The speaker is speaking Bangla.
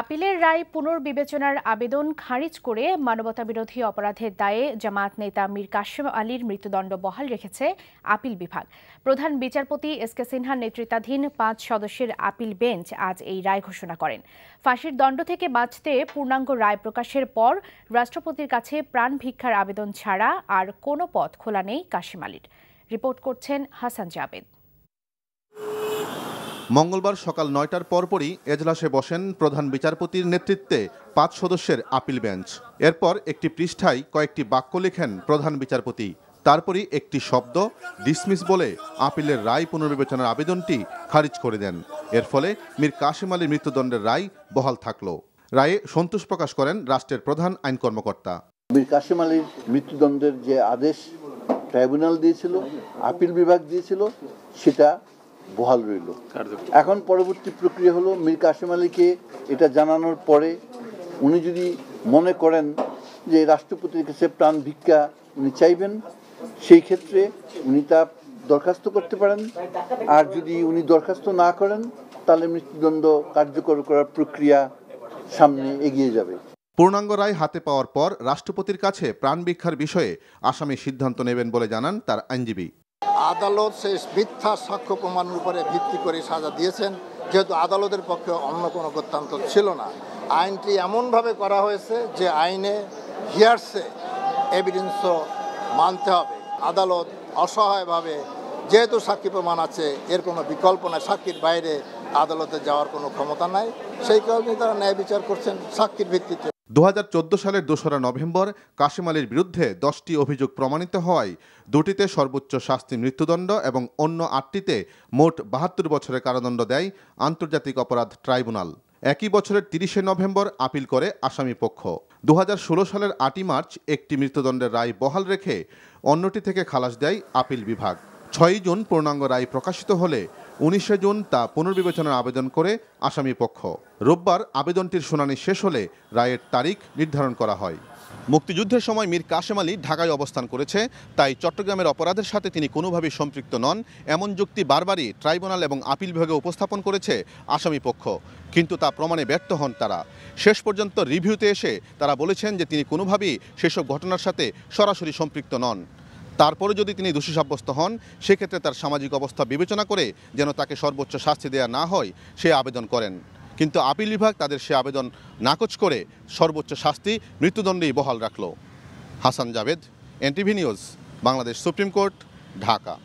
আপিলের রায় পুনর্বিবেচনার আবেদন খারিজ করে মানবতাবিরোধী অপরাধের দায়ে জামায়াত নেতা মীর কাশেম আলীর মৃত্যুদণ্ড বহাল রেখেছে আপিল বিভাগ। প্রধান বিচারপতি এস.কে. সিনহার নেতৃত্বাধীন 5 সদস্যের আপিল বেঞ্চ আজ এই রায় ঘোষণা করেন। ফাঁসির দণ্ড থেকে বাঁচতে পূর্ণাঙ্গ রায় প্রকাশের পর রাষ্ট্রপতির কাছে প্রাণ ভিক্ষার আবেদন ছাড়া আর কোনো পথ খোলা নেই কাশেম আলীর। রিপোর্ট করছেন হাসান জাবেদ। মঙ্গলবার সকাল ৯টার পরপরই এজলাসে বসেন প্রধান বিচারপতির নেতৃত্বে 5 সদস্যের আপিল বেঞ্চ। এরপর একটি পৃষ্ঠায় কয়েকটি বাক্য লেখেন প্রধান বিচারপতি। তারপরই একটি শব্দ ডিসমিস বলে আপিলের রায় পুনর্বিবেচনার আবেদনটি খারিজ করে দেন। এর ফলে মীর কাশেম আলীর মৃত্যুদণ্ডের রায় বহাল থাকল। রায়ে সন্তোষ প্রকাশ করেন রাষ্ট্রের প্রধান আইন কর্মকর্তা। মীর কাশেম আলীর মৃত্যুদণ্ডের যে আদেশ ট্রাইব্যুনাল দিয়েছিল, আপিল বিভাগ দিয়েছিল, সেটা বহাল রইল। এখন পরবর্তী প্রক্রিয়া হলো মীর কাশেম আলীকে এটা জানানোর পরে উনি যদি মনে করেন যে রাষ্ট্রপতির কাছে প্রাণ ভিক্ষা উনি চাইবেন, সেই ক্ষেত্রে উনি তা দরখাস্ত করতে পারেন। আর যদি উনি দরখাস্ত না করেন তাহলে মৃত্যুদণ্ড কার্যকর করার প্রক্রিয়া সামনে এগিয়ে যাবে। পূর্ণাঙ্গ রায় হাতে পাওয়ার পর রাষ্ট্রপতির কাছে প্রাণ ভিক্ষার বিষয়ে আসামি সিদ্ধান্ত নেবেন বলে জানান তার আইনজীবী। আদালত সেই মিথ্যা সাক্ষ্য প্রমাণের উপরে ভিত্তি করে সাজা দিয়েছেন, যেহেতু আদালতের পক্ষে অন্য কোনো গত্যান্তর ছিল না। আইনটি এমনভাবে করা হয়েছে যে আইনে হিয়ারসে এভিডেন্সও মানতে হবে। আদালত অসহায়ভাবে যেহেতু সাক্ষী প্রমাণ আছে, এর কোনো বিকল্প নাই, সাক্ষীর বাইরে আদালতে যাওয়ার কোনো ক্ষমতা নাই, সেই কারণে তারা ন্যায় বিচার করছেন সাক্ষীর ভিত্তিতে। 2014 সালের 2রা নভেম্বর কাশেম আলীর বিরুদ্ধে 10টি অভিযোগ প্রমাণিত হওয়ায় 2টিতে সর্বোচ্চ শাস্তি মৃত্যুদণ্ড এবং অন্য 8টিতে মোট 72 বছরের কারাদণ্ড দেয় আন্তর্জাতিক অপরাধ ট্রাইব্যুনাল। একই বছরের 30শে নভেম্বর আপিল করে আসামি পক্ষ। 2016 সালের 8ই মার্চ একটি মৃত্যুদণ্ডের রায় বহাল রেখে অন্যটি থেকে খালাস দেয় আপিল বিভাগ। 6ই জুন পূর্ণাঙ্গ রায় প্রকাশিত হলে 19শে জুন তা পুনর্বিবেচনার আবেদন করে আসামি পক্ষ। রোববার আবেদনটির শুনানি শেষ হলে রায়ের তারিখ নির্ধারণ করা হয়। মুক্তিযুদ্ধের সময় মীর কাশেম আলী ঢাকায় অবস্থান করেছে, তাই চট্টগ্রামের অপরাধের সাথে তিনি কোনোভাবেই সম্পৃক্ত নন এমন যুক্তি বারবারই ট্রাইব্যুনাল এবং আপিল বিভাগে উপস্থাপন করেছে আসামি পক্ষ, কিন্তু তা প্রমাণে ব্যর্থ হন তারা। শেষ পর্যন্ত রিভিউতে এসে তারা বলেছেন যে তিনি কোনোভাবেই সেসব ঘটনার সাথে সরাসরি সম্পৃক্ত নন। তারপরে যদি তিনি দোষী সাব্যস্ত হন, সেক্ষেত্রে তার সামাজিক অবস্থা বিবেচনা করে যেন তাকে সর্বোচ্চ শাস্তি দেয়া না হয় সে আবেদন করেন। কিন্তু আপিল বিভাগ তাদের সে আবেদন নাকচ করে সর্বোচ্চ শাস্তি মৃত্যুদণ্ডেই বহাল রাখল। Hasan Jabed, NTV news, Bangladesh supreme court, Dhaka.